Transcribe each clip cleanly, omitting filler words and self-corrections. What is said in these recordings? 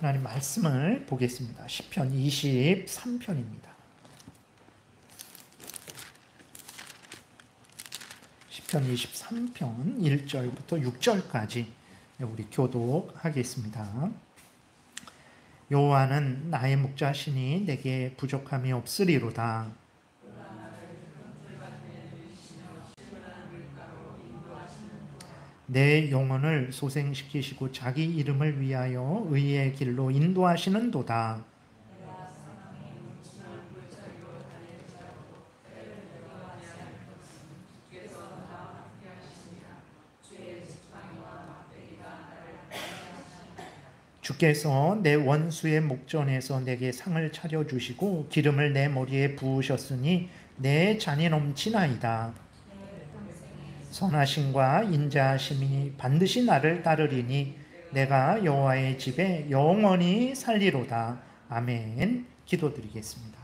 하나님 말씀을 보겠습니다. 시편 23편입니다. 시편 23편 1절부터 6절까지 우리 교독하겠습니다. 여호와는 나의 목자시니 내게 부족함이 없으리로다. 내 영혼을 소생시키시고 자기 이름을 위하여 의의 길로 인도하시는도다. 주께서 내 원수의 목전에서 내게 상을 차려주시고 기름을 내 머리에 부으셨으니 내 잔이 넘치나이다. 선하심과 인자하심이 반드시 나를 따르리니 내가 여호와의 집에 영원히 살리로다. 아멘. 기도드리겠습니다.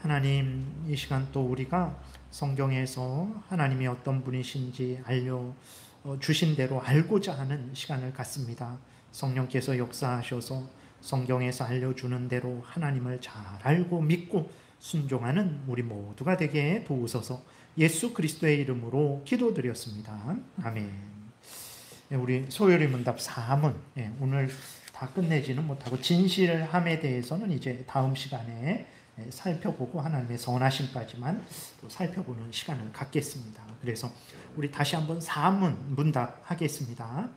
하나님, 이 시간 또 우리가 성경에서 하나님이 어떤 분이신지 알려주신 대로 알고자 하는 시간을 갖습니다. 성령께서 역사하셔서 성경에서 알려주는 대로 하나님을 잘 알고 믿고 순종하는 우리 모두가 되게 도우소서. 예수 그리스도의 이름으로 기도드렸습니다. 아멘. 우리 소요리 문답 4문 오늘 다 끝내지는 못하고 진실함에 대해서는 이제 다음 시간에 살펴보고 하나님의 선하심까지만 또 살펴보는 시간을 갖겠습니다. 그래서 우리 다시 한번 4문 문답하겠습니다.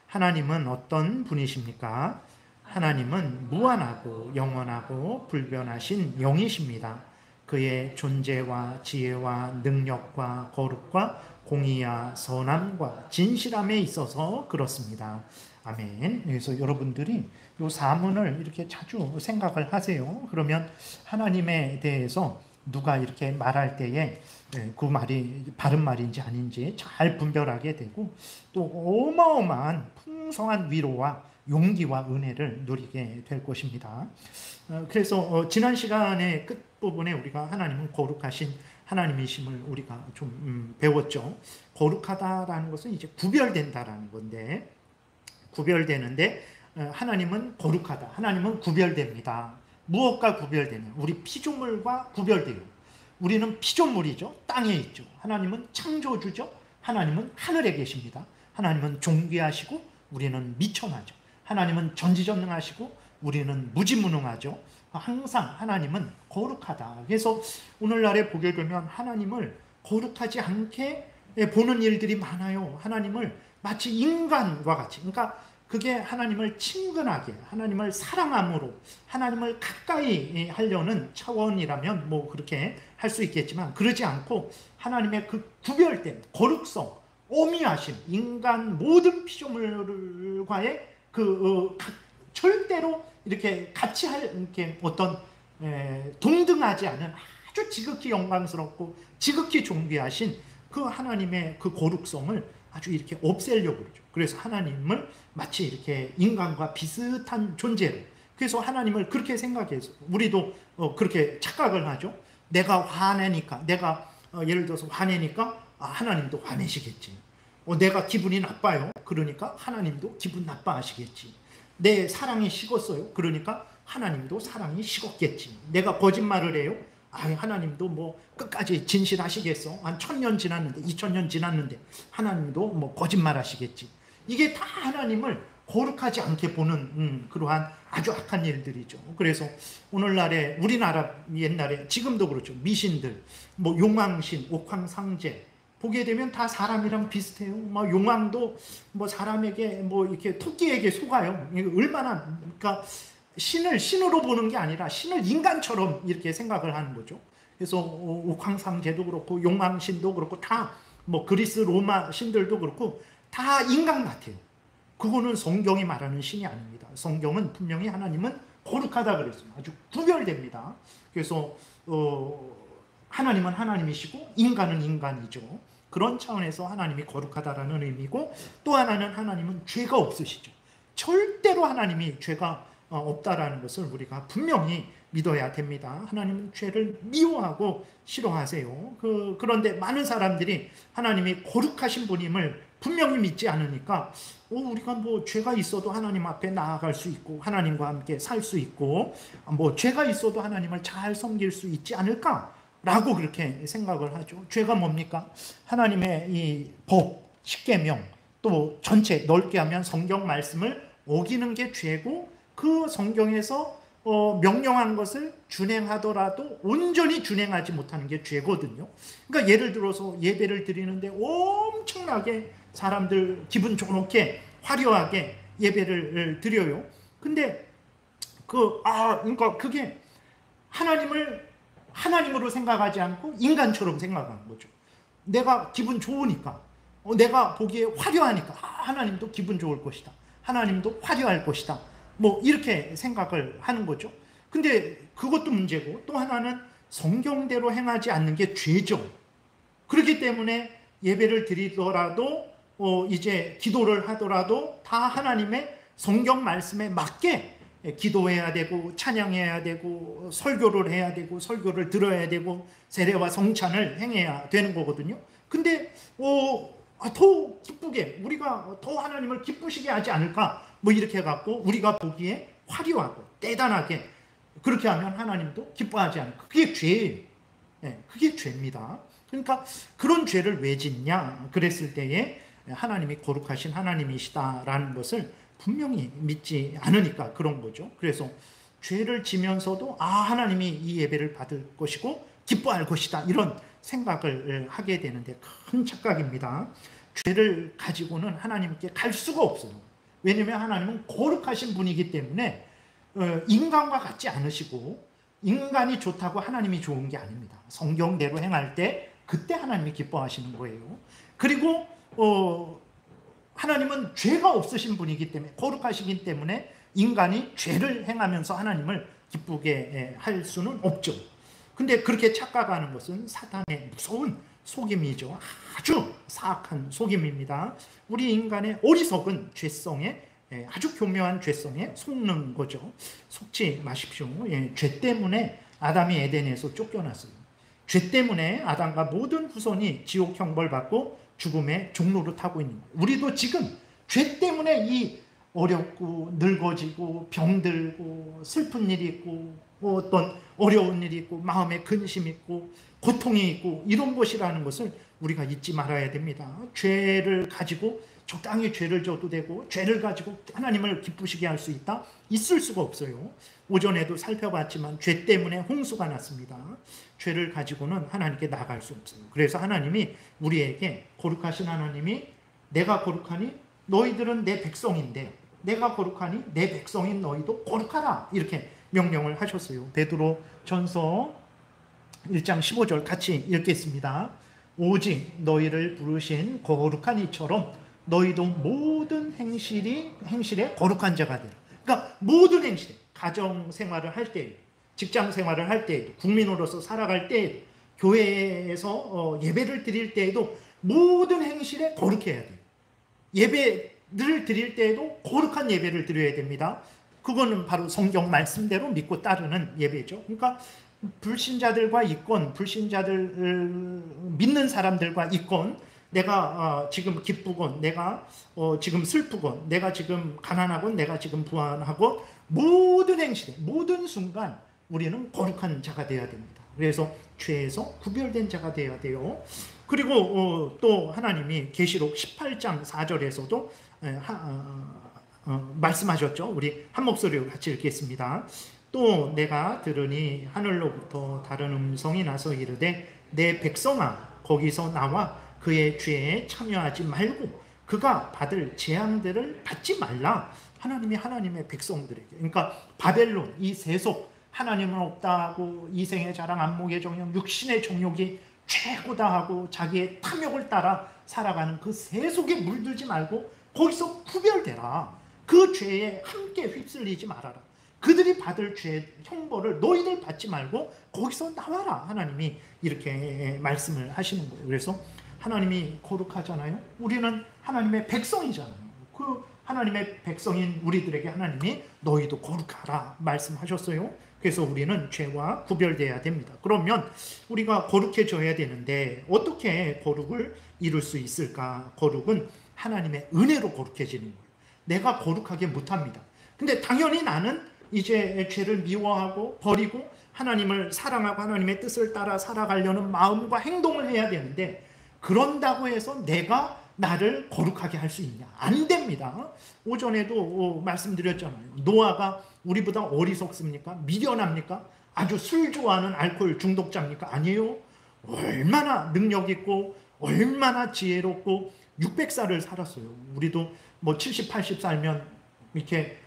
하나님은 어떤 분이십니까? 하나님은 무한하고 영원하고 불변하신 영이십니다. 그의 존재와 지혜와 능력과 거룩과 공의와 선함과 진실함에 있어서 그렇습니다. 아멘. 그래서 여러분들이 이 사문을 이렇게 자주 생각을 하세요. 그러면 하나님에 대해서 누가 이렇게 말할 때에 그 말이 바른 말인지 아닌지 잘 분별하게 되고 또 어마어마한 풍성한 위로와 용기와 은혜를 누리게 될 것입니다. 그래서 지난 시간의 끝부분에 우리가 하나님은 거룩하신 하나님이심을 우리가 좀 배웠죠. 거룩하다라는 것은 이제 구별된다라는 건데, 구별되는데 하나님은 거룩하다. 하나님은 구별됩니다. 무엇과 구별되냐? 우리 피조물과 구별돼요. 우리는 피조물이죠. 땅에 있죠. 하나님은 창조주죠. 하나님은 하늘에 계십니다. 하나님은 존귀하시고 우리는 미천하죠. 하나님은 전지전능하시고 우리는 무지무능하죠. 항상 하나님은 거룩하다. 그래서 오늘날에 보게 되면 하나님을 거룩하지 않게 보는 일들이 많아요. 하나님을 마치 인간과 같이, 그러니까 그게 하나님을 친근하게, 하나님을 사랑함으로 하나님을 가까이 하려는 차원이라면 뭐 그렇게 할 수 있겠지만, 그러지 않고 하나님의 그 구별된 거룩성, 오미하심, 인간 모든 피조물과의 절대로 이렇게 같이 이렇게 어떤 동등하지 않은 아주 지극히 영광스럽고 지극히 존귀하신 그 하나님의 그 거룩성을 아주 이렇게 없애려고 그러죠. 그래서 하나님을 마치 이렇게 인간과 비슷한 존재로, 그래서 하나님을 그렇게 생각해서 우리도 그렇게 착각을 하죠. 내가 화내니까, 내가 예를 들어서 화내니까 하나님도 화내시겠지. 내가 기분이 나빠요. 그러니까 하나님도 기분 나빠하시겠지. 내 사랑이 식었어요. 그러니까 하나님도 사랑이 식었겠지. 내가 거짓말을 해요. 하나님도 뭐 끝까지 진실하시겠어. 한 1000년 지났는데, 2000년 지났는데 하나님도 뭐 거짓말 하시겠지. 이게 다 하나님을 거룩하지 않게 보는 그러한 아주 악한 일들이죠. 그래서 오늘날에 우리나라 옛날에 지금도 그렇죠. 미신들, 뭐 용왕신, 옥황상제 보게 되면 다 사람이랑 비슷해요. 뭐 용왕도 뭐 사람에게 뭐 이렇게 토끼에게 속아요. 얼마나, 그러니까 신을 신으로 보는 게 아니라 신을 인간처럼 이렇게 생각을 하는 거죠. 그래서 옥황상제도 그렇고 용왕신도 그렇고 다 뭐 그리스 로마 신들도 그렇고 다 인간 같아요. 그거는 성경이 말하는 신이 아닙니다. 성경은 분명히 하나님은 거룩하다 그랬어요. 아주 구별됩니다. 그래서 하나님은 하나님이시고 인간은 인간이죠. 그런 차원에서 하나님이 거룩하다라는 의미고, 또 하나는 하나님은 죄가 없으시죠. 절대로 하나님이 죄가 없다라는 것을 우리가 분명히 믿어야 됩니다. 하나님은 죄를 미워하고 싫어하세요. 그런데 많은 사람들이 하나님이 거룩하신 분임을 분명히 믿지 않으니까 우리가 뭐 죄가 있어도 하나님 앞에 나아갈 수 있고 하나님과 함께 살 수 있고 뭐 죄가 있어도 하나님을 잘 섬길 수 있지 않을까라고 그렇게 생각을 하죠. 죄가 뭡니까? 하나님의 이 법, 십계명 또 전체 넓게 하면 성경 말씀을 어기는 게 죄고 그 성경에서 명령한 것을 준행하더라도 온전히 준행하지 못하는 게 죄거든요. 그러니까 예를 들어서 예배를 드리는데 엄청나게 사람들 기분 좋게 화려하게 예배를 드려요. 근데 그러니까 그게 하나님을 하나님으로 생각하지 않고 인간처럼 생각하는 거죠. 내가 기분 좋으니까, 내가 보기에 화려하니까 하나님도 기분 좋을 것이다. 하나님도 화려할 것이다. 뭐 이렇게 생각을 하는 거죠. 근데 그것도 문제고 또 하나는 성경대로 행하지 않는 게 죄죠. 그렇기 때문에 예배를 드리더라도 이제 기도를 하더라도 다 하나님의 성경 말씀에 맞게 기도해야 되고 찬양해야 되고 설교를 해야 되고 설교를 들어야 되고 세례와 성찬을 행해야 되는 거거든요. 근데 더 기쁘게 우리가 더 하나님을 기쁘시게 하지 않을까 뭐 이렇게 해갖고 우리가 보기에 화려하고 대단하게 그렇게 하면 하나님도 기뻐하지 않을까. 그게 죄예요. 그게 죄입니다. 그러니까 그런 죄를 왜 짓냐 그랬을 때에 하나님이 거룩하신 하나님이시다라는 것을 분명히 믿지 않으니까 그런 거죠. 그래서 죄를 지면서도 하나님이 이 예배를 받을 것이고 기뻐할 것이다 이런 생각을 하게 되는데 큰 착각입니다. 죄를 가지고는 하나님께 갈 수가 없어요. 왜냐하면 하나님은 거룩하신 분이기 때문에 인간과 같지 않으시고 인간이 좋다고 하나님이 좋은 게 아닙니다. 성경대로 행할 때 그때 하나님이 기뻐하시는 거예요. 그리고 하나님은 죄가 없으신 분이기 때문에 거룩하시기 때문에 인간이 죄를 행하면서 하나님을 기쁘게 할 수는 없죠. 근데 그렇게 착각하는 것은 사탄의 무서운 속임이죠. 아주 사악한 속임입니다. 우리 인간의 어리석은 죄성에 아주 교묘한 죄성에 속는 거죠. 속지 마십시오. 죄 때문에 아담이 에덴에서 쫓겨났어요. 죄 때문에 아담과 모든 후손이 지옥 형벌 받고 죽음의 종로를 타고 있는 거예요. 우리도 지금 죄 때문에 이 어렵고 늙어지고 병들고 슬픈 일이 있고 어떤 어려운 일이 있고 마음에 근심이 있고 고통이 있고 이런 것이라는 것을 우리가 잊지 말아야 됩니다. 죄를 가지고 적당히 죄를 져도 되고 죄를 가지고 하나님을 기쁘시게 할 수 있다? 있을 수가 없어요. 오전에도 살펴봤지만 죄 때문에 홍수가 났습니다. 죄를 가지고는 하나님께 나아갈 수 없어요. 그래서 하나님이 우리에게 거룩하신 하나님이 내가 거룩하니 너희들은 내 백성인데 내가 거룩하니 내 백성인 너희도 거룩하라 이렇게 명령을 하셨어요. 베드로 전서 1장 15절 같이 읽겠습니다. 오직 너희를 부르신 거룩한 이처럼 너희도 모든 행실에 거룩한 자가 되라. 그러니까 모든 행실에 가정 생활을 할 때, 직장 생활을 할 때, 국민으로서 살아갈 때, 교회에서 예배를 드릴 때에도 모든 행실에 거룩해야 돼요. 예배를 드릴 때에도 거룩한 예배를 드려야 됩니다. 그거는 바로 성경 말씀대로 믿고 따르는 예배죠. 그러니까 불신자들과 있건 불신자들 믿는 사람들과 있건 내가 지금 기쁘건 내가 지금 슬프건 내가 지금 가난하건 내가 지금 부한하건 모든 행실에 모든 순간 우리는 거룩한 자가 되어야 됩니다. 그래서 죄에서 구별된 자가 되어야 돼요. 그리고 또 하나님이 계시록 18장 4절에서도 말씀하셨죠. 우리 한 목소리로 같이 읽겠습니다. 또 내가 들으니 하늘로부터 다른 음성이 나서 이르되 내 백성아 거기서 나와 그의 죄에 참여하지 말고 그가 받을 재앙들을 받지 말라. 하나님이 하나님의 백성들에게, 그러니까 바벨론 이 세속, 하나님은 없다고 이생의 자랑 안목의 정욕 육신의 정욕이 최고다 하고 자기의 탐욕을 따라 살아가는 그 세속에 물들지 말고 거기서 구별되라. 그 죄에 함께 휩쓸리지 말아라. 그들이 받을 죄 형벌을 너희들 받지 말고 거기서 나와라. 하나님이 이렇게 말씀을 하시는 거예요. 그래서 하나님이 거룩하잖아요. 우리는 하나님의 백성이잖아요. 그 하나님의 백성인 우리들에게 하나님이 너희도 거룩하라 말씀하셨어요. 그래서 우리는 죄와 구별돼야 됩니다. 그러면 우리가 거룩해져야 되는데 어떻게 거룩을 이룰 수 있을까? 거룩은 하나님의 은혜로 거룩해지는 거예요. 내가 거룩하게 못합니다. 근데 당연히 나는 이제 죄를 미워하고 버리고 하나님을 사랑하고 하나님의 뜻을 따라 살아가려는 마음과 행동을 해야 되는데, 그런다고 해서 내가 나를 거룩하게 할 수 있냐? 안 됩니다. 오전에도 말씀드렸잖아요. 노아가 우리보다 어리석습니까? 미련합니까? 아주 술 좋아하는 알코올 중독자입니까? 아니에요. 얼마나 능력 있고 얼마나 지혜롭고 600살을 살았어요. 우리도 뭐 70, 80 살면 이렇게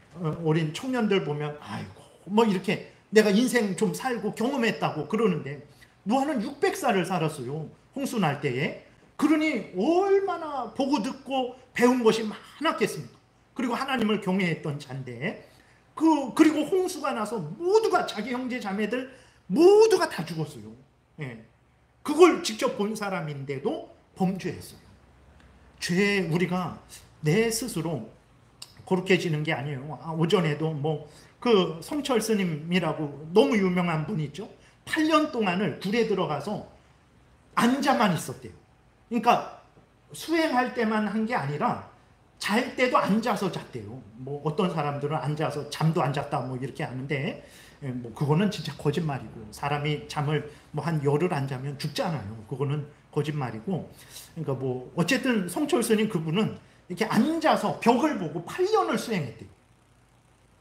어린 청년들 보면 아이고 뭐 이렇게 내가 인생 좀 살고 경험했다고 그러는데, 노아는 600살을 살았어요. 홍수 날 때에. 그러니 얼마나 보고 듣고 배운 것이 많았겠습니까? 그리고 하나님을 경외했던 자인데, 그리고 홍수가 나서 모두가, 자기 형제 자매들 모두가 다 죽었어요. 예. 그걸 직접 본 사람인데도 범죄했어요. 우리가 내 스스로 거룩해지는 게 아니에요. 오전에도 뭐 그 성철 스님이라고 너무 유명한 분 있죠. 8년 동안을 굴에 들어가서 앉아만 있었대요. 그러니까 수행할 때만 한 게 아니라 잘 때도 앉아서 잤대요. 뭐 어떤 사람들은 앉아서 잠도 안 잤다 뭐 이렇게 하는데, 뭐 그거는 진짜 거짓말이고, 사람이 잠을 뭐 한 열흘 안 자면 죽잖아요. 그거는 거짓말이고. 그러니까 뭐 어쨌든 성철 스님 그분은 이렇게 앉아서 벽을 보고 8년을 수행했대요.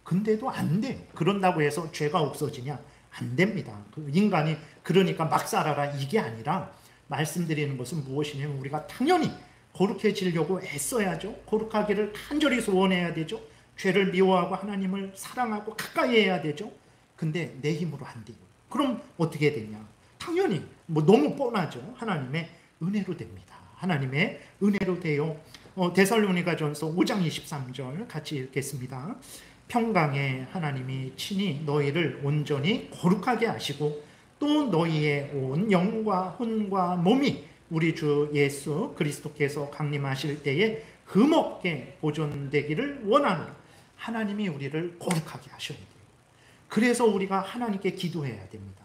근데도 안 돼요. 그런다고 해서 죄가 없어지냐? 안 됩니다. 인간이 그러니까 막 살아라 이게 아니라, 말씀드리는 것은 무엇이냐면 우리가 당연히 거룩해지려고 애써야죠. 거룩하기를 간절히 소원해야 되죠. 죄를 미워하고 하나님을 사랑하고 가까이 해야 되죠. 근데 내 힘으로 안 돼요. 그럼 어떻게 되냐? 당연히 뭐 너무 뻔하죠. 하나님의 은혜로 됩니다. 하나님의 은혜로 돼요. 데살로니가전서 5장 23절 같이 읽겠습니다. 평강에 하나님이 친히 너희를 온전히 거룩하게 하시고 또 너희의 온 영과 혼과 몸이 우리 주 예수 그리스도께서 강림하실 때에 흠없게 보존되기를 원하노라. 하나님이 우리를 거룩하게 하셔야 돼요. 그래서 우리가 하나님께 기도해야 됩니다.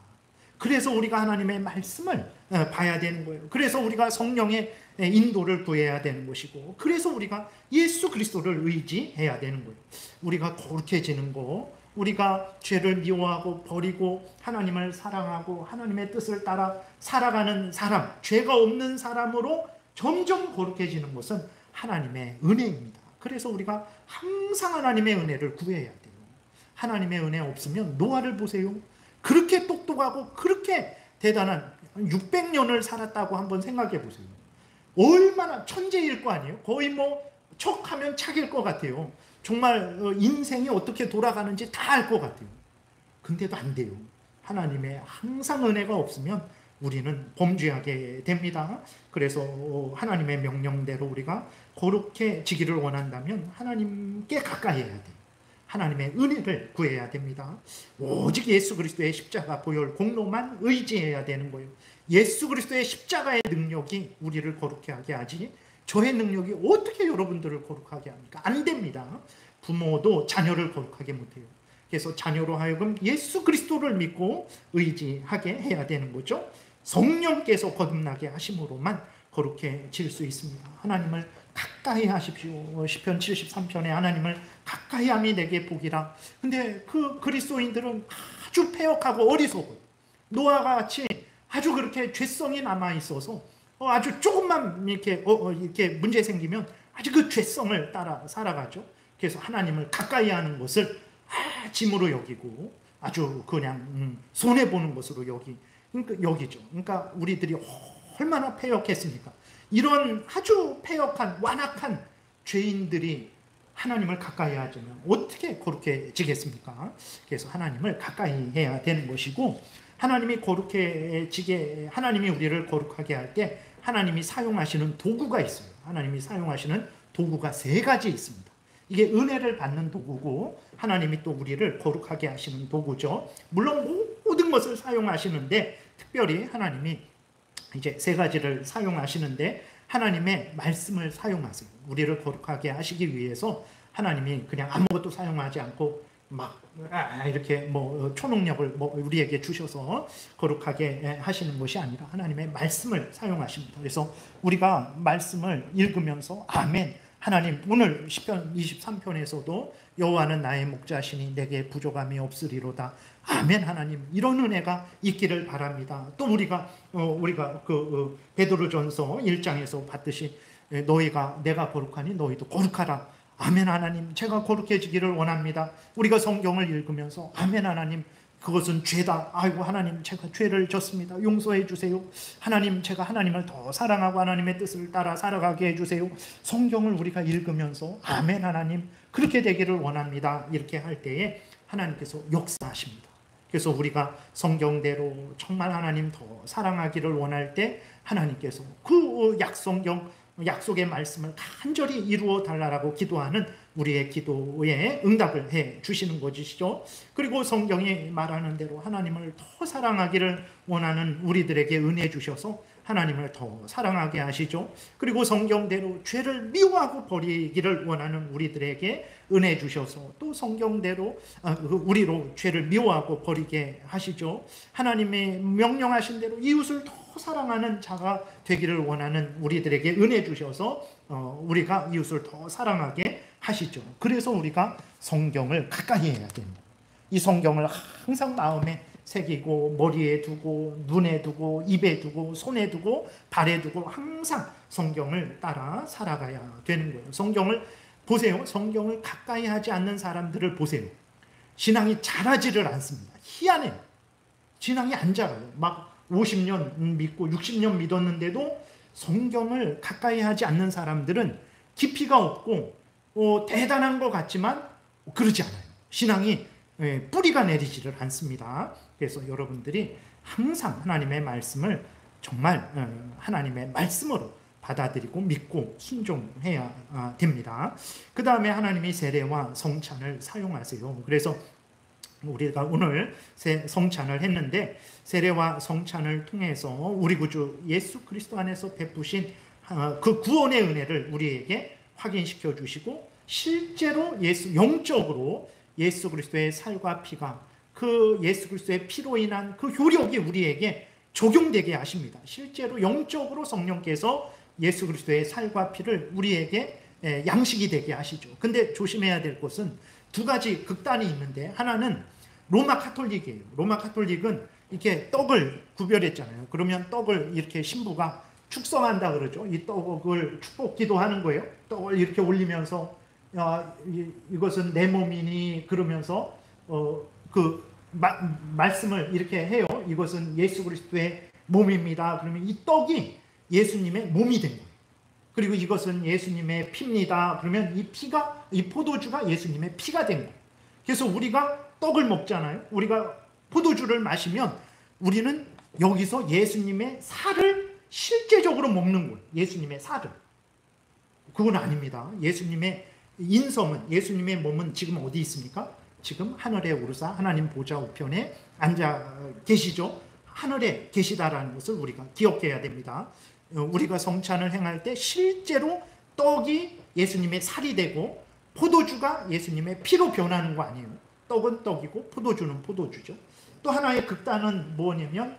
그래서 우리가 하나님의 말씀을 봐야 되는 거예요. 그래서 우리가 성령의 인도를 구해야 되는 것이고, 그래서 우리가 예수 그리스도를 의지해야 되는 거예요. 우리가 거룩해지는 거, 우리가 죄를 미워하고 버리고 하나님을 사랑하고 하나님의 뜻을 따라 살아가는 사람, 죄가 없는 사람으로 점점 거룩해지는 것은 하나님의 은혜입니다. 그래서 우리가 항상 하나님의 은혜를 구해야 돼요. 하나님의 은혜 없으면 노아를 보세요. 그렇게 똑똑하고 그렇게 대단한 600년을 살았다고 한번 생각해 보세요. 얼마나 천재일 거 아니에요? 거의 뭐 척하면 착일 것 같아요. 정말 인생이 어떻게 돌아가는지 다 알 것 같아요. 근데도 안 돼요. 하나님의 항상 은혜가 없으면 우리는 범죄하게 됩니다. 그래서 하나님의 명령대로 우리가 거룩해지기를 원한다면 하나님께 가까이 해야 돼요. 하나님의 은혜를 구해야 됩니다. 오직 예수 그리스도의 십자가 보혈 공로만 의지해야 되는 거예요. 예수 그리스도의 십자가의 능력이 우리를 거룩하게 하지, 저의 능력이 어떻게 여러분들을 거룩하게 합니까? 안 됩니다. 부모도 자녀를 거룩하게 못해요. 그래서 자녀로 하여금 예수 그리스도를 믿고 의지하게 해야 되는 거죠. 성령께서 거듭나게 하심으로만 거룩해질 수 있습니다. 하나님을 가까이 하십시오. 시편 73편에 하나님을 가까이 함이 내게 복이라. 근데 그 그리스도인들은 아주 패역하고 어리석어요. 노아가 같이 아주 그렇게 죄성이 남아 있어서 아주 조금만 이렇게 문제 생기면 아주 그 죄성을 따라 살아가죠. 그래서 하나님을 가까이 하는 것을 짐으로 여기고 아주 그냥 손해 보는 것으로 여기죠. 그러니까 우리들이 얼마나 패역했습니까? 이런 아주 패역한 완악한 죄인들이 하나님을 가까이 하자면 어떻게 거룩해지겠습니까? 그래서 하나님을 가까이 해야 되는 것이고, 하나님이 우리를 거룩하게 할 때 하나님이 사용하시는 도구가 있어요. 하나님이 사용하시는 도구가 3가지 있습니다. 이게 은혜를 받는 도구고, 하나님이 또 우리를 거룩하게 하시는 도구죠. 물론 모든 것을 사용하시는데 특별히 하나님이 이제 3가지를 사용하시는데, 하나님의 말씀을 사용하세요. 우리를 거룩하게 하시기 위해서 하나님이 그냥 아무것도 사용하지 않고 막 이렇게 초능력을 우리에게 주셔서 거룩하게 하시는 것이 아니라 하나님의 말씀을 사용하십니다. 그래서 우리가 말씀을 읽으면서 아멘, 하나님, 오늘 시편 23편에서도 여호와는 나의 목자시니 내게 부족함이 없으리로다. 아멘, 하나님, 이런 은혜가 있기를 바랍니다. 또 우리가 베드로전서 1장에서 봤듯이 내가 거룩하니 너희도 거룩하라. 아멘, 하나님, 제가 거룩해지기를 원합니다. 우리가 성경을 읽으면서 아멘, 하나님, 그것은 죄다. 아이고, 하나님, 제가 죄를 졌습니다. 용서해 주세요. 하나님, 제가 하나님을 더 사랑하고 하나님의 뜻을 따라 살아가게 해주세요. 성경을 우리가 읽으면서 아멘, 하나님, 그렇게 되기를 원합니다. 이렇게 할 때에 하나님께서 역사하십니다. 그래서 우리가 성경대로 정말 하나님 더 사랑하기를 원할 때 하나님께서 그 약속의 말씀을 간절히 이루어 달라고 기도하는 우리의 기도에 응답을 해 주시는 것이죠. 그리고 성경이 말하는 대로 하나님을 더 사랑하기를 원하는 우리들에게 은혜 주셔서 하나님을 더 사랑하게 하시죠. 그리고 성경대로 죄를 미워하고 버리기를 원하는 우리들에게 은혜 주셔서 또 성경대로 우리로 죄를 미워하고 버리게 하시죠. 하나님의 명령하신 대로 이웃을 더 사랑하는 자가 되기를 원하는 우리들에게 은혜 주셔서 우리가 이웃을 더 사랑하게 하시죠. 그래서 우리가 성경을 가까이 해야 됩니다. 이 성경을 항상 마음에 새기고 머리에 두고 눈에 두고 입에 두고 손에 두고 발에 두고 항상 성경을 따라 살아가야 되는 거예요. 성경을 보세요. 성경을 가까이 하지 않는 사람들을 보세요. 신앙이 자라지를 않습니다. 희한해요. 신앙이 안 자라요. 막 50년 믿고 60년 믿었는데도 성경을 가까이 하지 않는 사람들은 깊이가 없고 대단한 것 같지만 그러지 않아요. 신앙이 뿌리가 내리지를 않습니다. 그래서 여러분들이 항상 하나님의 말씀을 정말 하나님의 말씀으로 받아들이고 믿고 순종해야 됩니다. 그 다음에 하나님이 세례와 성찬을 사용하세요. 그래서 우리가 오늘 성찬을 했는데 세례와 성찬을 통해서 우리 구주 예수 그리스도 안에서 베푸신 그 구원의 은혜를 우리에게 확인시켜 주시고 실제로 영적으로 예수 그리스도의 살과 피가 그 예수 그리스도의 피로 인한 그 효력이 우리에게 적용되게 하십니다. 실제로 영적으로 성령께서 예수 그리스도의 살과 피를 우리에게 양식이 되게 하시죠. 근데 조심해야 될 것은 두 가지 극단이 있는데 하나는 로마 카톨릭이에요. 로마 카톨릭은 이렇게 떡을 구별했잖아요. 그러면 떡을 이렇게 신부가 축성한다 그러죠. 이 떡을 축복 기도하는 거예요. 떡을 이렇게 올리면서 이것은 내 몸이니 그러면서 말씀을 이렇게 해요. 이것은 예수 그리스도의 몸입니다. 그러면 이 떡이 예수님의 몸이 된 거예요. 그리고 이것은 예수님의 피입니다. 그러면 이 포도주가 예수님의 피가 된 거예요. 그래서 우리가 떡을 먹잖아요. 우리가 포도주를 마시면 우리는 여기서 예수님의 살을 실제적으로 먹는 거예요. 예수님의 살을. 그건 아닙니다. 예수님의 인성은, 예수님의 몸은 지금 어디 있습니까? 지금 하늘에 오르사 하나님 보좌 우편에 앉아 계시죠. 하늘에 계시다라는 것을 우리가 기억해야 됩니다. 우리가 성찬을 행할 때 실제로 떡이 예수님의 살이 되고 포도주가 예수님의 피로 변하는 거 아니에요. 떡은 떡이고 포도주는 포도주죠. 또 하나의 극단은 뭐냐면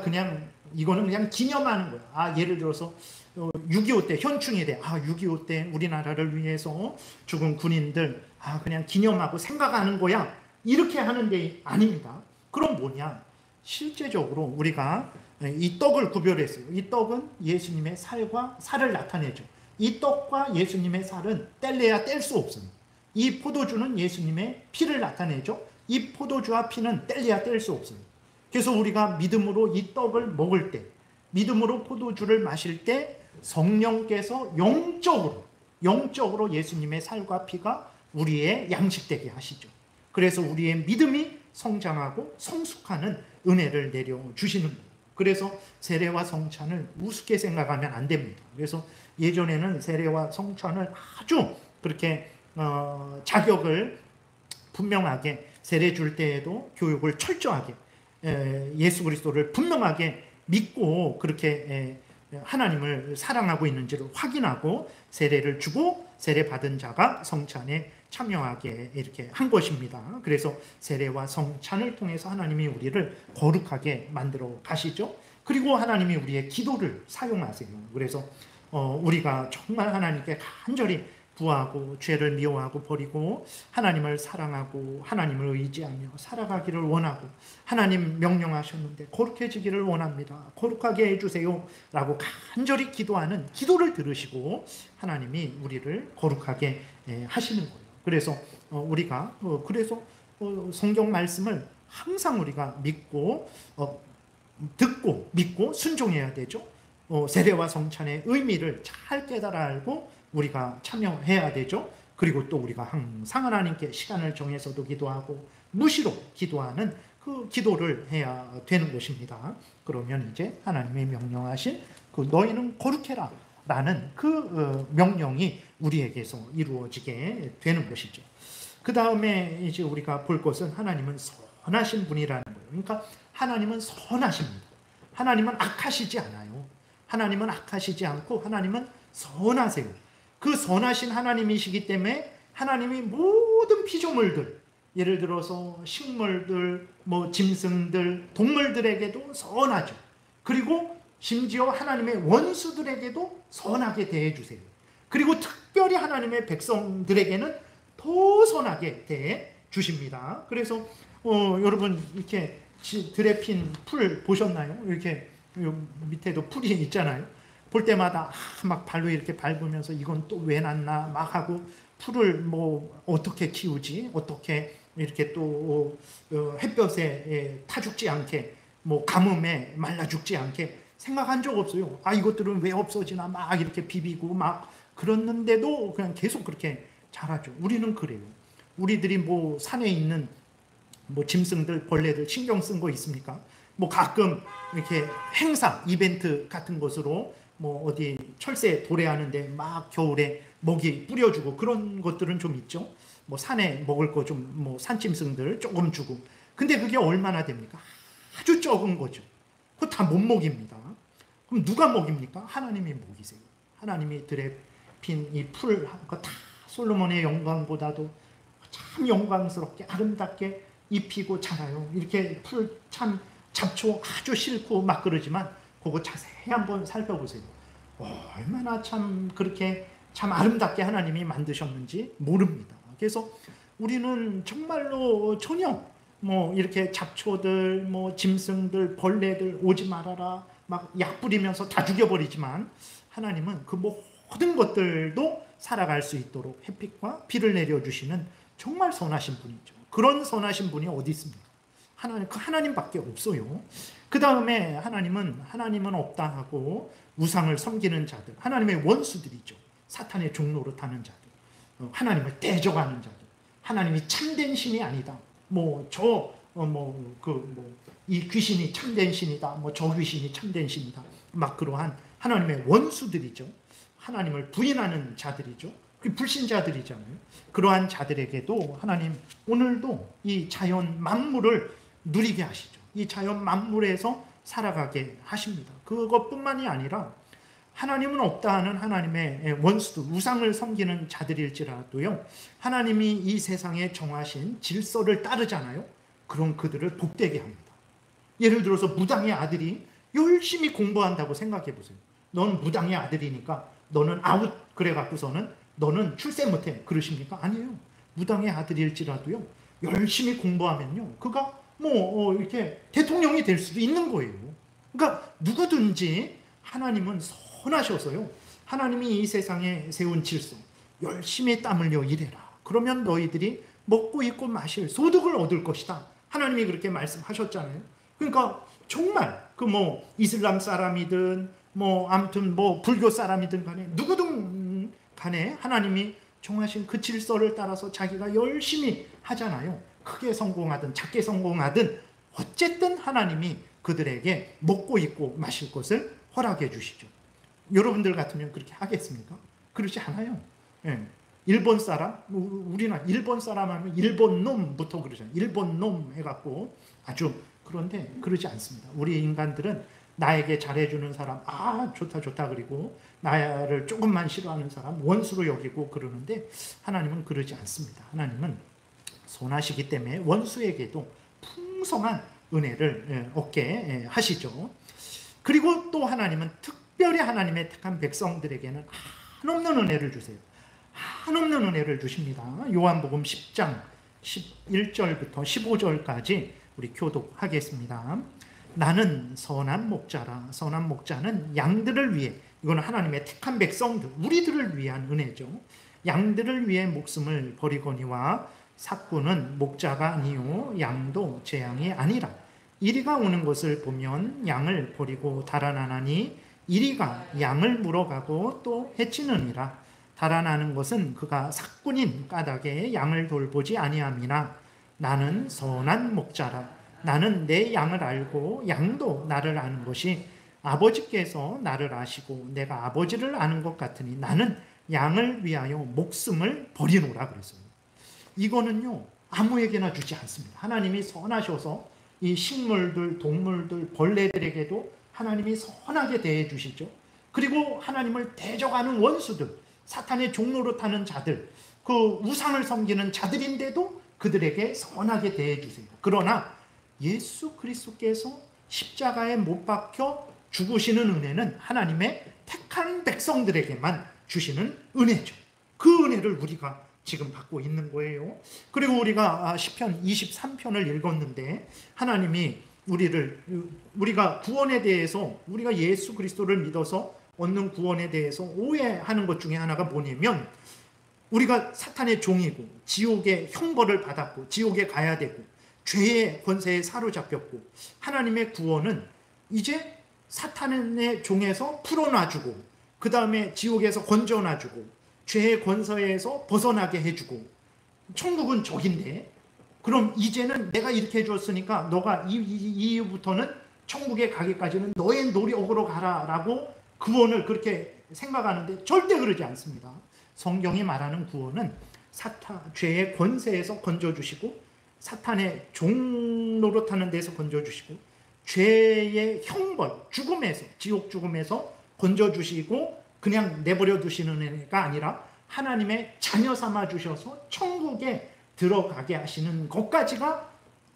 그냥 이거는 그냥 기념하는 거야. 예를 들어서 6.25 때 현충일 때 6.25 때 우리나라를 위해서 죽은 군인들 그냥 기념하고 생각하는 거야. 이렇게 하는 게 아닙니다. 그럼 뭐냐? 실제적으로 우리가 이 떡을 구별했어요. 이 떡은 예수님의 살과 살을 나타내죠. 이 떡과 예수님의 살은 뗄래야 뗄 수 없습니다. 이 포도주는 예수님의 피를 나타내죠. 이 포도주와 피는 뗄래야 뗄 수 없습니다. 그래서 우리가 믿음으로 이 떡을 먹을 때, 믿음으로 포도주를 마실 때 성령께서 영적으로 예수님의 살과 피가 우리의 양식되게 하시죠. 그래서 우리의 믿음이 성장하고 성숙하는 은혜를 내려주시는 거예요. 그래서 세례와 성찬을 우습게 생각하면 안 됩니다. 그래서 예전에는 세례와 성찬을 아주 그렇게 자격을 분명하게 세례 줄 때에도 교육을 철저하게 예수 그리스도를 분명하게 믿고 그렇게 하나님을 사랑하고 있는지를 확인하고 세례를 주고 세례 받은 자가 성찬에 참여하게 이렇게 한 것입니다. 그래서 세례와 성찬을 통해서 하나님이 우리를 거룩하게 만들어 가시죠. 그리고 하나님이 우리의 기도를 사용하세요. 그래서 우리가 정말 하나님께 간절히 구하고 죄를 미워하고 버리고 하나님을 사랑하고 하나님을 의지하며 살아가기를 원하고 하나님 명령하셨는데 거룩해지기를 원합니다. 거룩하게 해주세요 라고 간절히 기도하는 기도를 들으시고 하나님이 우리를 거룩하게 하시는 거예요. 그래서 우리가 그래서 성경 말씀을 항상 우리가 믿고 듣고 믿고 순종해야 되죠. 세례와 성찬의 의미를 잘 깨달아 알고 우리가 참여해야 되죠. 그리고 또 우리가 항상 하나님께 시간을 정해서도 기도하고 무시로 기도하는 그 기도를 해야 되는 것입니다. 그러면 이제 하나님의 명령하신 그 너희는 거룩해라 라는 그 명령이 우리에게서 이루어지게 되는 것이죠. 그 다음에 이제 우리가 볼 것은 하나님은 선하신 분이라는 거예요. 그러니까 하나님은 선하십니다. 하나님은 악하시지 않아요. 하나님은 악하시지 않고 하나님은 선하세요. 그 선하신 하나님이시기 때문에 하나님이 모든 피조물들, 예를 들어서 식물들, 짐승들, 동물들에게도 선하죠. 그리고 심지어 하나님의 원수들에게도 선하게 대해 주세요. 그리고 특별히 하나님의 백성들에게는 더 선하게 대해 주십니다. 그래서 여러분 이렇게 들에 핀 풀 보셨나요? 이렇게 밑에도 풀이 있잖아요. 볼 때마다 막 발로 이렇게 밟으면서 이건 또 왜 났나 막 하고 풀을 어떻게 키우지? 어떻게 이렇게 또 햇볕에 타 죽지 않게 가뭄에 말라 죽지 않게 생각한 적 없어요. 이것들은 왜 없어지나 막 이렇게 비비고 막 그랬는데도 그냥 계속 그렇게 자라죠. 우리는 그래요. 우리들이 산에 있는 짐승들, 벌레들 신경 쓴 거 있습니까? 가끔 이렇게 행사, 이벤트 같은 것으로 어디 철새 도래하는데 막 겨울에 먹이 뿌려주고 그런 것들은 좀 있죠. 산에 먹을 거 좀 산짐승들 조금 주고. 근데 그게 얼마나 됩니까? 아주 적은 거죠. 그거 다 못 먹입니다. 그럼 누가 먹입니까? 하나님이 먹이세요. 하나님이 들에 핀 이 풀 다 솔로몬의 영광보다도 참 영광스럽게 아름답게 입히고 자라요. 이렇게 풀 참 잡초 아주 싫고 막 그러지만 그거 자세히 한번 살펴보세요. 얼마나 참 그렇게 참 아름답게 하나님이 만드셨는지 모릅니다. 그래서 우리는 정말로 전혀 이렇게 잡초들, 짐승들, 벌레들 오지 말아라 막 약 뿌리면서 다 죽여버리지만 하나님은 그 모든 것들도 살아갈 수 있도록 햇빛과 비를 내려주시는 정말 선하신 분이죠. 그런 선하신 분이 어디 있습니까? 그 하나님밖에 없어요. 그 다음에 하나님은 없다 하고 우상을 섬기는 자들, 하나님의 원수들이죠. 사탄의 종로로 타는 자들, 하나님을 대적하는 자들, 하나님이 참된 신이 아니다. 이 귀신이 참된 신이다. 저 귀신이 참된 신이다. 막 그러한 하나님의 원수들이죠. 하나님을 부인하는 자들이죠. 불신자들이잖아요. 그러한 자들에게도 하나님 오늘도 이 자연 만물을 누리게 하시죠. 이 자연 만물에서 살아가게 하십니다. 그것뿐만이 아니라 하나님은 없다 하는 하나님의 원수들, 우상을 섬기는 자들일지라도요, 하나님이 이 세상에 정하신 질서를 따르잖아요. 그럼 그들을 복되게 합니다. 예를 들어서 무당의 아들이 열심히 공부한다고 생각해 보세요. 넌 무당의 아들이니까 너는 아웃 그래갖고서는 너는 출세 못해 그러십니까? 아니에요. 무당의 아들일지라도요, 열심히 공부하면요, 그가 이렇게 대통령이 될 수도 있는 거예요. 그러니까 누구든지 하나님은 선하셔서요, 하나님이 이 세상에 세운 질서, 열심히 땀 흘려 일해라. 그러면 너희들이 먹고 입고 마실 소득을 얻을 것이다. 하나님이 그렇게 말씀하셨잖아요. 그러니까 정말 이슬람 사람이든 아무튼 불교 사람이든 간에 누구든 간에 하나님이 정하신 그 질서를 따라서 자기가 열심히 하잖아요. 크게 성공하든 작게 성공하든 어쨌든 하나님이 그들에게 먹고 입고 마실 것을 허락해 주시죠. 여러분들 같으면 그렇게 하겠습니까? 그렇지 않아요. 예. 일본 사람, 우리나라 일본 사람 하면 일본 놈부터 그러잖아요. 일본 놈 해갖고 아주, 그런데 그러지 않습니다. 우리 인간들은 나에게 잘해주는 사람, 좋다 좋다, 그리고 나를 조금만 싫어하는 사람 원수로 여기고 그러는데, 하나님은 그러지 않습니다. 하나님은 선하시기 때문에 원수에게도 풍성한 은혜를 얻게 하시죠. 그리고 또 하나님은 특별히 하나님의 택한 백성들에게는 한없는 은혜를 주세요. 한없는 은혜를 주십니다. 요한복음 10장 11절부터 15절까지 우리 교독하겠습니다. 나는 선한 목자라. 선한 목자는 양들을 위해, 이거는 하나님의 택한 백성들, 우리들을 위한 은혜죠. 양들을 위해 목숨을 버리거니와 삭구는 목자가 아니요 양도 제 양이 아니라. 이리가 오는 것을 보면 양을 버리고 달아나나니 이리가 양을 물어가고 또 해치느니라. 달아나는 것은 그가 삭군인 까닭에 양을 돌보지 아니함이나 나는 선한 목자라. 나는 내 양을 알고 양도 나를 아는 것이 아버지께서 나를 아시고 내가 아버지를 아는 것 같으니 나는 양을 위하여 목숨을 버리노라 그랬어요. 이거는요, 아무에게나 주지 않습니다. 하나님이 선하셔서 이 식물들, 동물들, 벌레들에게도 하나님이 선하게 대해 주시죠. 그리고 하나님을 대적하는 원수들, 사탄의 종로로 타는 자들, 그 우상을 섬기는 자들인데도 그들에게 선하게 대해 주세요. 그러나 예수 그리스도께서 십자가에 못 박혀 죽으시는 은혜는 하나님의 택한 백성들에게만 주시는 은혜죠. 그 은혜를 우리가 지금 받고 있는 거예요. 그리고 우리가 시편 23편을 읽었는데, 하나님이 우리가 구원에 대해서, 우리가 예수 그리스도를 믿어서 얻는 구원에 대해서 오해하는 것 중에 하나가 뭐냐면, 우리가 사탄의 종이고 지옥의 형벌을 받았고 지옥에 가야 되고 죄의 권세에 사로잡혔고, 하나님의 구원은 이제 사탄의 종에서 풀어놔주고 그 다음에 지옥에서 건져놔주고 죄의 권세에서 벗어나게 해주고, 천국은 저긴데 그럼 이제는 내가 이렇게 해줬으니까 너가 이후부터는 천국에 가기까지는 너의 노력으로 가라 라고 구원을 그렇게 생각하는데, 절대 그러지 않습니다. 성경이 말하는 구원은 죄의 권세에서 건져주시고 사탄의 종 노릇하는 데서 건져주시고 죄의 형벌, 죽음에서, 지옥 죽음에서 건져주시고 그냥 내버려 두시는 은혜가 아니라 하나님의 자녀 삼아 주셔서 천국에 들어가게 하시는 것까지가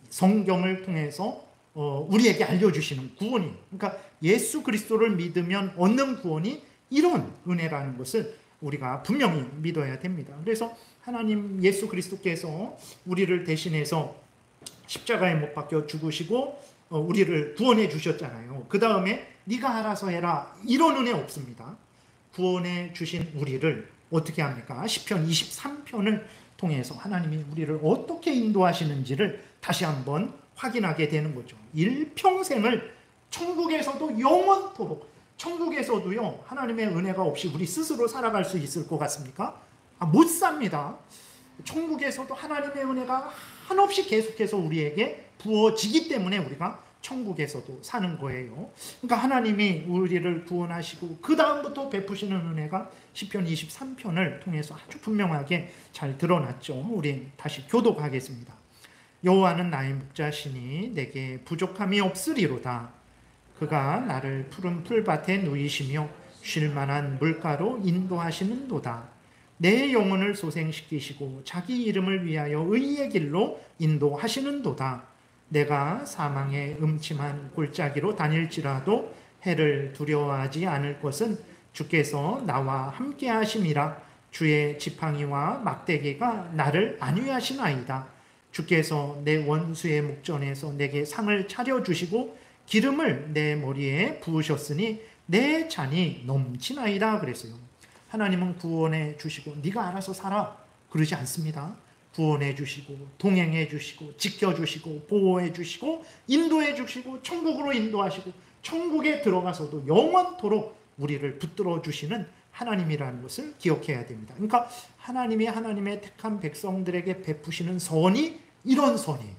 성경을 통해서 우리에게 알려주시는 구원이에요. 그러니까 예수 그리스도를 믿으면 얻는 구원이 이런 은혜라는 것을 우리가 분명히 믿어야 됩니다. 그래서 하나님 예수 그리스도께서 우리를 대신해서 십자가에 못 박혀 죽으시고 우리를 구원해 주셨잖아요. 그 다음에 네가 알아서 해라, 이런 은혜 없습니다. 구원해 주신 우리를 어떻게 합니까? 시편 23편을 통해서 하나님이 우리를 어떻게 인도하시는지를 다시 한번 확인하게 되는 거죠. 일평생을 천국에서도 영원토록, 천국에서도요, 하나님의 은혜가 없이 우리 스스로 살아갈 수 있을 것 같습니까? 못 삽니다. 천국에서도 하나님의 은혜가 한없이 계속해서 우리에게 부어지기 때문에 우리가 천국에서도 사는 거예요. 그러니까 하나님이 우리를 구원하시고 그 다음부터 베푸시는 은혜가 시편 23편을 통해서 아주 분명하게 잘 드러났죠. 우리 다시 교독하겠습니다. 여호와는 나의 목자시니 내게 부족함이 없으리로다. 그가 나를 푸른 풀밭에 누이시며 쉴만한 물가로 인도하시는도다. 내 영혼을 소생시키시고 자기 이름을 위하여 의의 길로 인도하시는도다. 내가 사망의 음침한 골짜기로 다닐지라도 해를 두려워하지 않을 것은 주께서 나와 함께 하심이라. 주의 지팡이와 막대기가 나를 안위하시나이다. 주께서 내 원수의 목전에서 내게 상을 차려주시고 기름을 내 머리에 부으셨으니 내 잔이 넘치나이다 그랬어요. 하나님은 구원해 주시고 네가 알아서 살아 그러지 않습니다. 구원해 주시고 동행해 주시고 지켜주시고 보호해 주시고 인도해 주시고 천국으로 인도하시고 천국에 들어가서도 영원토록 우리를 붙들어 주시는 하나님이라는 것을 기억해야 됩니다. 그러니까 하나님이 하나님의 택한 백성들에게 베푸시는 선이 이런 선이에요.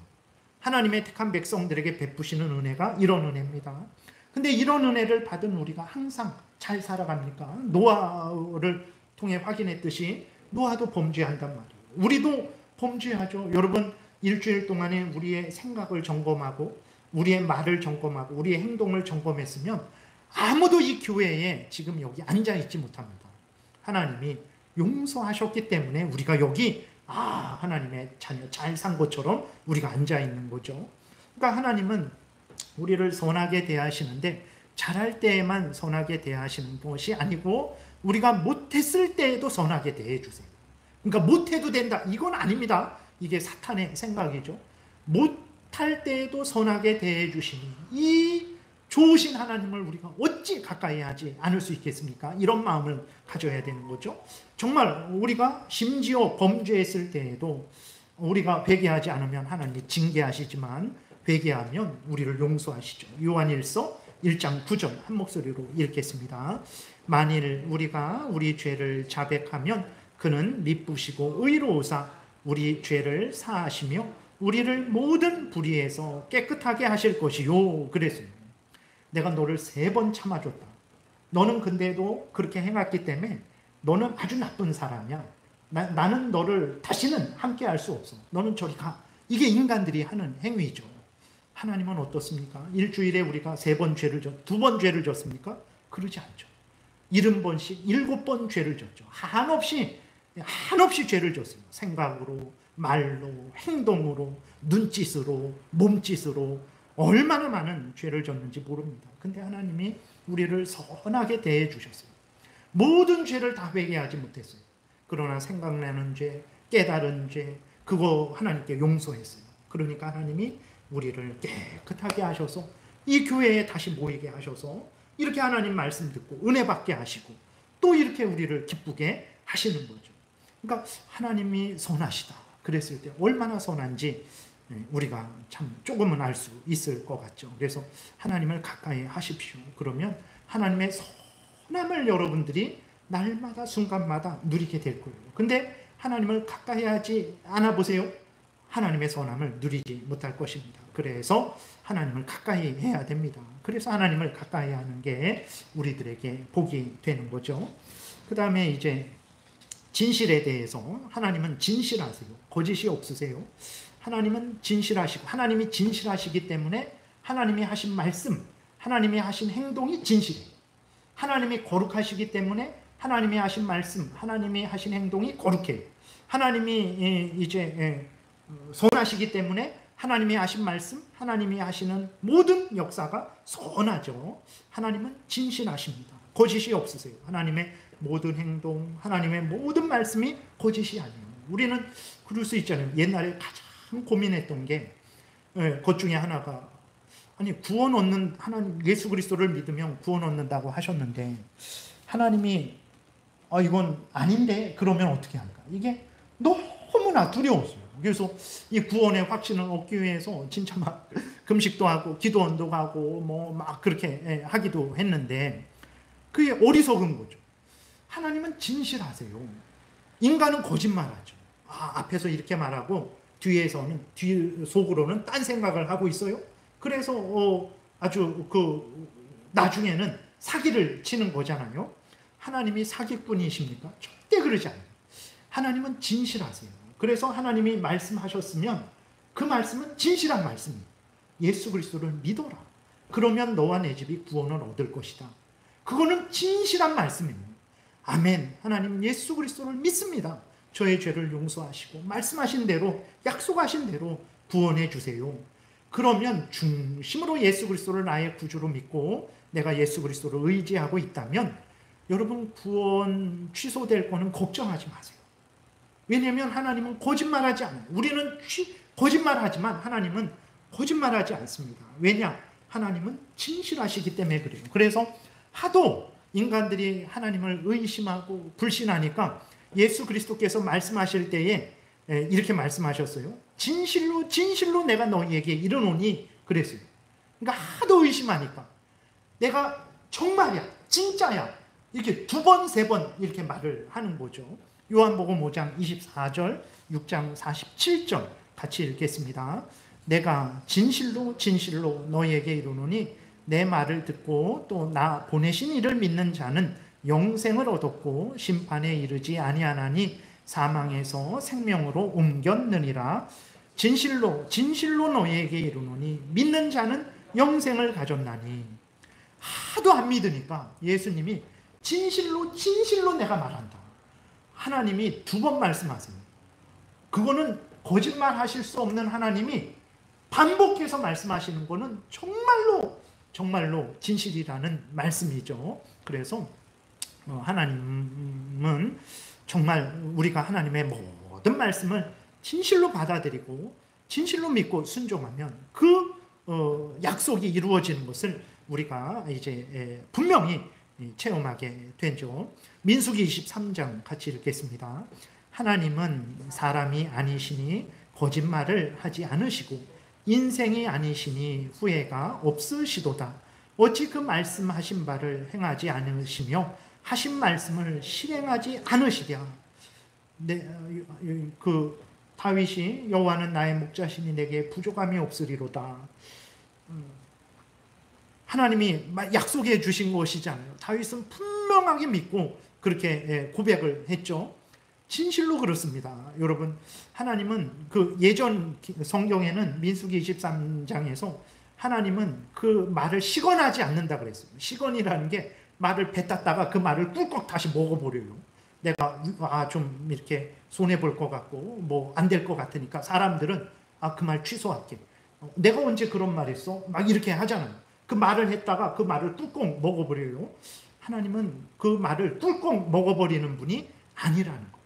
하나님의 택한 백성들에게 베푸시는 은혜가 이런 은혜입니다. 근데 이런 은혜를 받은 우리가 항상 잘 살아갑니까? 노아를 통해 확인했듯이 노아도 범죄한단 말이에요. 우리도 범죄하죠. 여러분, 일주일 동안에 우리의 생각을 점검하고 우리의 말을 점검하고 우리의 행동을 점검했으면 아무도 이 교회에 지금 여기 앉아있지 못합니다. 하나님이 용서하셨기 때문에 우리가 여기 하나님의 자녀 잘 산 것처럼 우리가 앉아있는 거죠. 그러니까 하나님은 우리를 선하게 대하시는데 잘할 때에만 선하게 대하시는 것이 아니고 우리가 못했을 때에도 선하게 대해주세요. 그러니까 못해도 된다 이건 아닙니다. 이게 사탄의 생각이죠. 못할 때에도 선하게 대해주시니 이 좋으신 하나님을 우리가 어찌 가까이 하지 않을 수 있겠습니까? 이런 마음을 가져야 되는 거죠. 정말 우리가 심지어 범죄했을 때에도 우리가 회개하지 않으면 하나님이 징계하시지만 회개하면 우리를 용서하시죠. 요한일서 1장 9절 한 목소리로 읽겠습니다. 만일 우리가 우리 죄를 자백하면 그는 미쁘시고 의로우사 우리 죄를 사하시며 우리를 모든 불의에서 깨끗하게 하실 것이요. 그랬어요. 내가 너를 3번 참아줬다. 너는 근데도 그렇게 행했기 때문에 너는 아주 나쁜 사람이야. 나는 너를 다시는 함께 할 수 없어. 너는 저리 가. 이게 인간들이 하는 행위죠. 하나님은 어떻습니까? 일주일에 우리가 3번 죄를 2번 죄를 졌습니까? 그러지 않죠. 70번씩 7번 죄를 졌죠. 한없이 죄를 졌어요. 생각으로, 말로, 행동으로, 눈짓으로, 몸짓으로 얼마나 많은 죄를 졌는지 모릅니다. 근데 하나님이 우리를 선하게 대해 주셨어요. 모든 죄를 다 회개하지 못했어요. 그러나 생각나는 죄, 깨달은 죄, 그거 하나님께 용서했어요. 그러니까 하나님이 우리를 깨끗하게 하셔서 이 교회에 다시 모이게 하셔서 이렇게 하나님 말씀 듣고 은혜 받게 하시고 또 이렇게 우리를 기쁘게 하시는 거죠. 그러니까 하나님이 선하시다 그랬을 때 얼마나 선한지 우리가 참 조금은 알 수 있을 것 같죠. 그래서 하나님을 가까이 하십시오. 그러면 하나님의 선함을 여러분들이 날마다 순간마다 누리게 될 거예요. 근데 하나님을 가까이 하지 않아 보세요. 하나님의 선함을 누리지 못할 것입니다. 그래서 하나님을 가까이 해야 됩니다. 그래서 하나님을 가까이 하는 게 우리들에게 복이 되는 거죠. 그 다음에 이제 진실에 대해서 하나님은 진실하세요. 거짓이 없으세요. 하나님은 진실하시고 하나님이 진실하시기 때문에 하나님이 하신 말씀, 하나님이 하신 행동이 진실해요. 하나님이 거룩하시기 때문에 하나님이 하신 말씀, 하나님이 하신 행동이 거룩해요. 하나님이 이제 선하시기 때문에 하나님이 하신 말씀, 하나님이 하시는 모든 역사가 선하죠. 하나님은 진실하십니다. 거짓이 없으세요. 하나님의 모든 행동, 하나님의 모든 말씀이 거짓이 아니에요. 우리는 그럴 수 있잖아요. 옛날에 가장 고민했던 게 것 중에 하나가 구원 얻는 하나님 예수 그리스도를 믿으면 구원 얻는다고 하셨는데 하나님이 이건 아닌데 그러면 어떻게 할까? 이게 너무나 두려웠어요. 그래서 이 구원의 확신을 얻기 위해서 진짜 막 금식도 하고 기도원도 가고 뭐 막 그렇게 하기도 했는데 그게 어리석은 거죠. 하나님은 진실하세요. 인간은 거짓말하죠. 앞에서 이렇게 말하고 뒤에서는 속으로는 딴 생각을 하고 있어요. 그래서 아주 나중에는 사기를 치는 거잖아요. 하나님이 사기꾼이십니까? 절대 그러지 않아요. 하나님은 진실하세요. 그래서 하나님이 말씀하셨으면 그 말씀은 진실한 말씀입니다. 예수 그리스도를 믿어라. 그러면 너와 내 집이 구원을 얻을 것이다. 그거는 진실한 말씀입니다. 아멘. 하나님 예수 그리스도를 믿습니다. 저의 죄를 용서하시고 말씀하신 대로 약속하신 대로 구원해 주세요. 그러면 중심으로 예수 그리스도를 나의 구주로 믿고 내가 예수 그리스도를 의지하고 있다면 여러분 구원 취소될 거는 걱정하지 마세요. 왜냐하면 하나님은 거짓말하지 않아요. 우리는 거짓말하지만 하나님은 거짓말하지 않습니다. 왜냐? 하나님은 진실하시기 때문에 그래요. 그래서 하도 인간들이 하나님을 의심하고 불신하니까 예수 그리스도께서 말씀하실 때에 이렇게 말씀하셨어요. 진실로 진실로 내가 너희에게 이르노니 그랬어요. 그러니까 하도 의심하니까 내가 정말이야 진짜야 이렇게 2번 3번 이렇게 말을 하는 거죠. 요한복음 5장 24절 6장 47절 같이 읽겠습니다. 내가 진실로 진실로 너희에게 이르노니 내 말을 듣고 또 나 보내신 이를 믿는 자는 영생을 얻었고 심판에 이르지 아니하나니 사망에서 생명으로 옮겼느니라. 진실로 진실로 너희에게 이르노니 믿는 자는 영생을 가졌나니. 하도 안 믿으니까 예수님이 진실로 진실로 내가 말한다. 하나님이 두 번 말씀하세요. 그거는 거짓말 하실 수 없는 하나님이 반복해서 말씀하시는 거는 정말로 정말로 진실이라는 말씀이죠. 그래서 하나님은 정말 우리가 하나님의 모든 말씀을 진실로 받아들이고 진실로 믿고 순종하면 그 약속이 이루어지는 것을 우리가 이제 분명히 체험하게 되죠. 민수기 23장 같이 읽겠습니다. 하나님은 사람이 아니시니 거짓말을 하지 않으시고 인생이 아니시니 후회가 없으시도다. 어찌 그 말씀하신 바를 행하지 않으시며 하신 말씀을 실행하지 않으시랴. 그 다윗이 여호와는 나의 목자시니 내게 부족함이 없으리로다. 하나님이 약속해 주신 것이잖아요. 다윗은 분명하게 믿고 그렇게 고백을 했죠. 진실로 그렇습니다. 여러분, 하나님은 그 예전 성경에는 민수기 23장에서 하나님은 그 말을 시건하지 않는다 그랬어요. 시건이라는 게 말을 뱉었다가 그 말을 꿀꺽 다시 먹어버려요. 내가 좀 이렇게 손해볼 것 같고 뭐 안 될 것 같으니까 사람들은 그 말 취소할게. 내가 언제 그런 말 했어? 막 이렇게 하잖아요. 그 말을 했다가 그 말을 꿀꺽 먹어버려요. 하나님은 그 말을 꿀꺽 먹어버리는 분이 아니라는 거예요.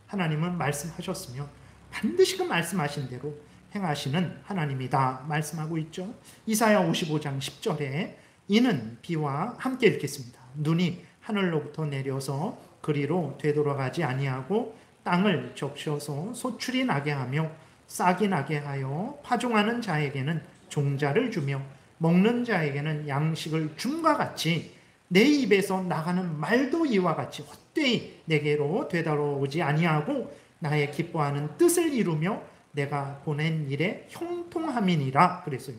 하나님은 말씀하셨으면 반드시 그 말씀하신 대로 행하시는 하나님이다 말씀하고 있죠. 이사야 55장 10절에 이는 비와 함께 읽겠습니다. 눈이 하늘로부터 내려서 그리로 되돌아가지 아니하고 땅을 적셔서 소출이 나게 하며 싹이 나게 하여 파종하는 자에게는 종자를 주며 먹는 자에게는 양식을 줌과 같이 내 입에서 나가는 말도 이와 같이 헛되이 내게로 되돌아오지 아니하고 나의 기뻐하는 뜻을 이루며 내가 보낸 일에 형통함이니라 그랬어요.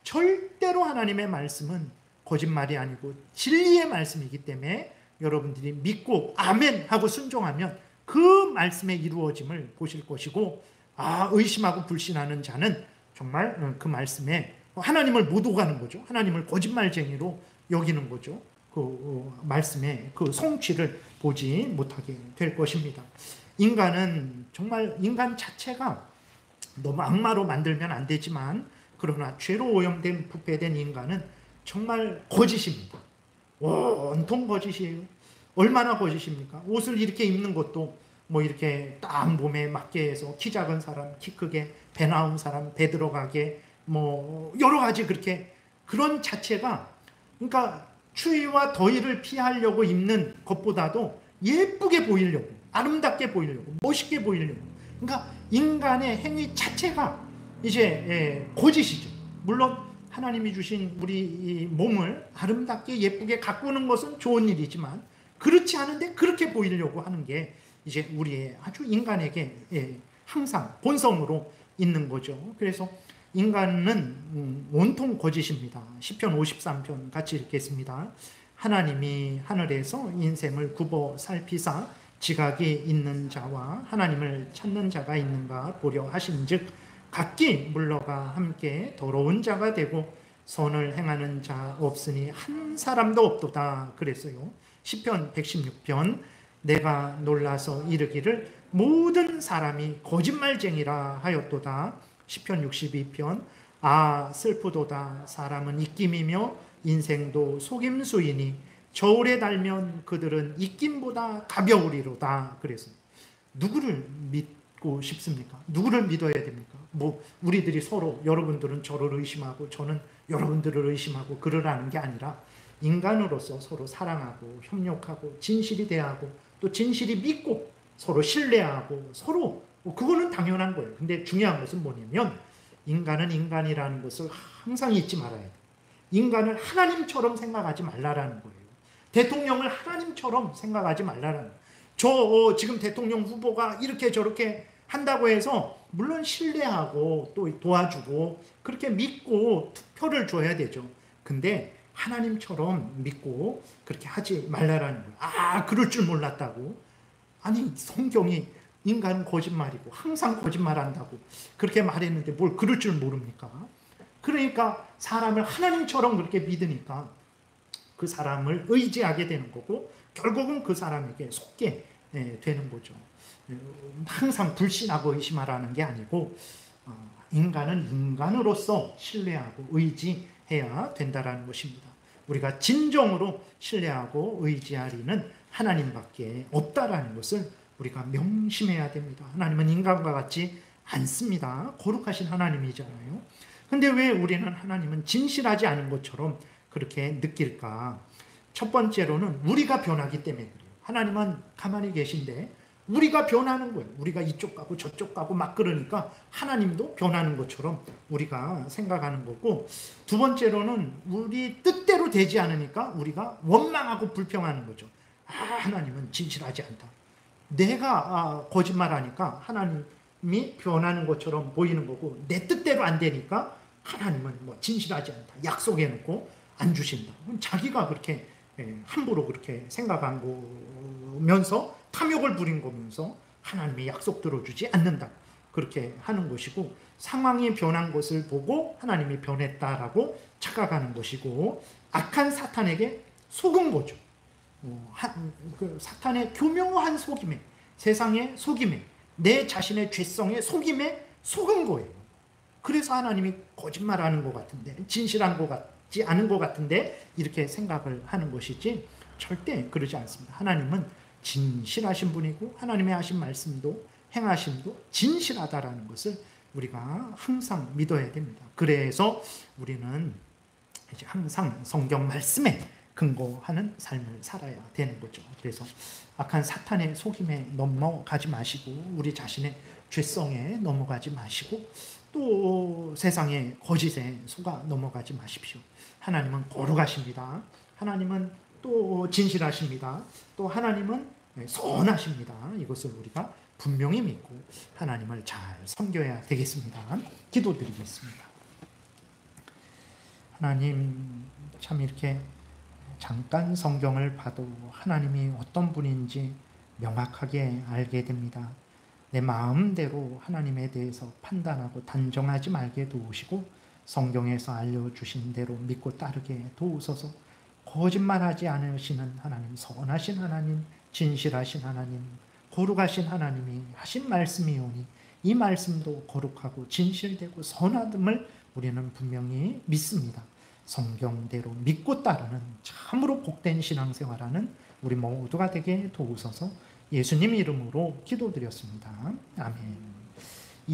절대로 하나님의 말씀은 거짓말이 아니고 진리의 말씀이기 때문에 여러분들이 믿고 아멘 하고 순종하면 그 말씀의 이루어짐을 보실 것이고, 의심하고 불신하는 자는 정말 그 말씀에 하나님을 못 오가는 거죠. 하나님을 거짓말쟁이로 여기는 거죠. 그 말씀의 그 성취를 보지 못하게 될 것입니다. 인간은 정말 인간 자체가 너무 악마로 만들면 안 되지만, 그러나 죄로 오염된 부패된 인간은 정말 거짓입니다. 온통 거짓이에요. 얼마나 거짓입니까? 옷을 이렇게 입는 것도 뭐 이렇게 딱 몸에 맞게 해서 키 작은 사람, 키 크게, 배 나온 사람, 배 들어가게, 뭐 여러 가지 그렇게, 그런 자체가, 그러니까 추위와 더위를 피하려고 입는 것보다도 예쁘게 보이려고, 아름답게 보이려고, 멋있게 보이려고. 그러니까 인간의 행위 자체가 이제 거짓이죠. 물론 하나님이 주신 우리 이 몸을 아름답게 예쁘게 가꾸는 것은 좋은 일이지만, 그렇지 않은데 그렇게 보이려고 하는 게 이제 우리의 아주 인간에게 항상 본성으로 있는 거죠. 그래서 인간은 온통 거짓입니다. 시편 53편 같이 읽겠습니다. 하나님이 하늘에서 인생을 굽어 살피사 지각이 있는 자와 하나님을 찾는 자가 있는가 보려 하신즉 각기 물러가 함께 더러운 자가 되고 선을 행하는 자 없으니 한 사람도 없도다 그랬어요. 시편 116편 내가 놀라서 이르기를 모든 사람이 거짓말쟁이라 하였도다. 시편 62편 슬프도다 사람은 입김이며 인생도 속임수이니 저울에 달면 그들은 입김보다 가벼우리로다. 그래서 누구를 믿고 싶습니까? 누구를 믿어야 됩니까? 뭐 우리들이 서로, 여러분들은 저를 의심하고 저는 여러분들을 의심하고 그러라는 게 아니라, 인간으로서 서로 사랑하고 협력하고 진실이 대하고 또 진실이 믿고 서로 신뢰하고 서로, 그거는 당연한 거예요. 근데 중요한 것은 뭐냐면 인간은 인간이라는 것을 항상 잊지 말아야 돼요. 인간을 하나님처럼 생각하지 말라라는 거예요. 대통령을 하나님처럼 생각하지 말라라는 거예요. 지금 대통령 후보가 이렇게 저렇게 한다고 해서 물론 신뢰하고 또 도와주고 그렇게 믿고 투표를 줘야 되죠. 근데 하나님처럼 믿고 그렇게 하지 말라라는 거예요. 그럴 줄 몰랐다고. 아니 성경이 인간은 거짓말이고 항상 거짓말한다고 그렇게 말했는데 뭘 그럴 줄 모릅니까? 그러니까 사람을 하나님처럼 그렇게 믿으니까 그 사람을 의지하게 되는 거고 결국은 그 사람에게 속게 되는 거죠. 항상 불신하고 의심하라는 게 아니고 인간은 인간으로서 신뢰하고 의지해야 된다는 것입니다. 우리가 진정으로 신뢰하고 의지할 이는 하나님밖에 없다라는 것을 우리가 명심해야 됩니다. 하나님은 인간과 같지 않습니다. 거룩하신 하나님이잖아요. 근데 왜 우리는 하나님은 진실하지 않은 것처럼 그렇게 느낄까? 첫 번째로는 우리가 변하기 때문에 그래요. 하나님은 가만히 계신데 우리가 변하는 거예요. 우리가 이쪽 가고 저쪽 가고 막 그러니까 하나님도 변하는 것처럼 우리가 생각하는 거고, 두 번째로는 우리 뜻대로 되지 않으니까 우리가 원망하고 불평하는 거죠. 하나님은 진실하지 않다. 내가 거짓말하니까 하나님이 변하는 것처럼 보이는 거고, 내 뜻대로 안 되니까 하나님은 뭐 진실하지 않다. 약속해놓고 안 주신다. 자기가 그렇게 함부로 그렇게 생각한 거면서 탐욕을 부린 거면서 하나님의 약속 들어주지 않는다. 그렇게 하는 것이고, 상황이 변한 것을 보고 하나님이 변했다라고 착각하는 것이고, 악한 사탄에게 속은 거죠. 그 사탄의 교묘한 속임에, 세상의 속임에, 내 자신의 죄성의 속임에 속은 거예요. 그래서 하나님이 거짓말하는 것 같은데, 진실한 것 같지 않은 것 같은데 이렇게 생각을 하는 것이지 절대 그러지 않습니다. 하나님은 진실하신 분이고 하나님의 하신 말씀도 행하심도 진실하다라는 것을 우리가 항상 믿어야 됩니다. 그래서 우리는 이제 항상 성경 말씀에 근거하는 삶을 살아야 되는 거죠. 그래서 악한 사탄의 속임에 넘어가지 마시고 우리 자신의 죄성에 넘어가지 마시고 또 세상의 거짓에 속아 넘어가지 마십시오. 하나님은 거룩하십니다. 하나님은 또 진실하십니다. 또 하나님은 선하십니다. 이것을 우리가 분명히 믿고 하나님을 잘 섬겨야 되겠습니다. 기도드리겠습니다. 하나님, 참 이렇게 잠깐 성경을 봐도 하나님이 어떤 분인지 명확하게 알게 됩니다. 내 마음대로 하나님에 대해서 판단하고 단정하지 말게 도우시고 성경에서 알려주신 대로 믿고 따르게 도우소서. 거짓말하지 않으시는 하나님, 선하신 하나님, 진실하신 하나님, 거룩하신 하나님이 하신 말씀이오니 이 말씀도 거룩하고 진실되고 선함을 우리는 분명히 믿습니다. 성경대로 믿고 따르는 참으로 복된 신앙생활하는 우리 모두가 되게 도우소서. 예수님 이름으로 기도드렸습니다. 아멘.